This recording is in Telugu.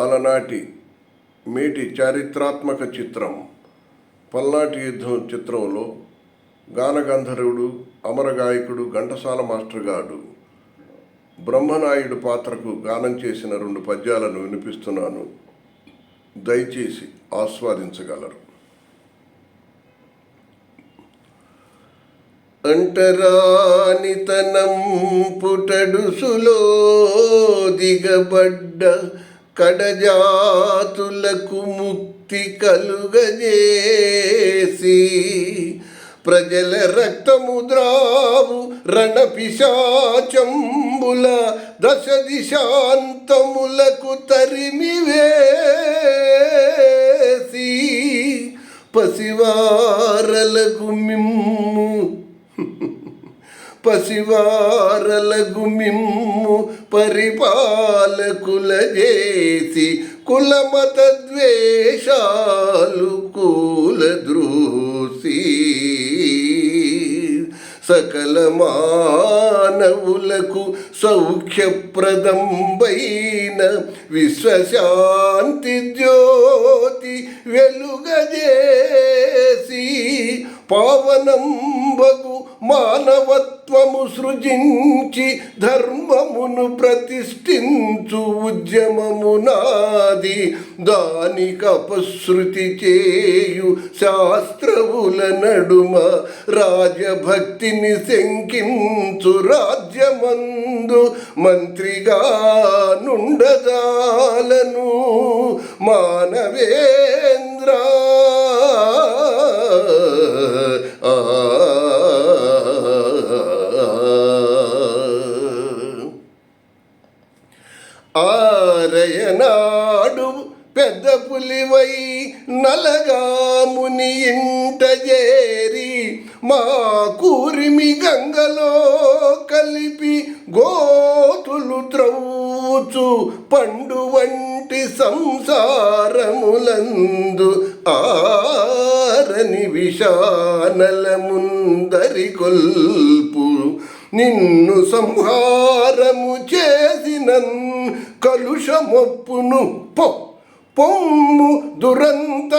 అలనాటి మేటి చారిత్రాత్మక చిత్రం పల్నాటి యుద్ధం చిత్రంలో గానగంధర్వుడు అమరగాయకుడు ఘంటసాల మాస్టర్ గారు బ్రహ్మనాయుడు పాత్రకు గానం చేసిన 2 పద్యాలను వినిపిస్తున్నాను. దయచేసి ఆస్వాదించగలరు. అంటరానితనం పుటడుసులో దిగబడ్డ కడజాతులకు ముక్తి కలుగజేసి ప్రజల రక్తము ద్రావు రణపిశాచంబుల దశ దిశాంతములకు తరిమివేసి పసివారలకు మిమ్ము పరిపాలకుల చేసి కులమత ద్వేషాలు కూలద్రోసి సకల మానవులకు సౌఖ్యప్రదంబైన విశ్వశాంతి జ్యోతి వెలుగజేసి పావనంబగు మానవత్వము సృజించి ధర్మమును ప్రతిష్ఠించు ఉద్యమమునాది దానికి అపశృతి చేయు శాస్త్రవుల నడుమ రాజభక్తిని శంకించు రాజ్యమందు మంత్రిగా నుండజాలను మానవేంద్ర ఆరయనాడు పెద్ద పులివై నలగాముని ఇంట చేరి మా కూరిమి గంగలో కలిపి గోతులు త్రవ్వుచు పండు వంటి సంసారములందు ఆరని విషానల ముందరి కొల్పు నిన్ను సంహారము చేసినన్ కలుషమొప్పును పొమ్ము దురంత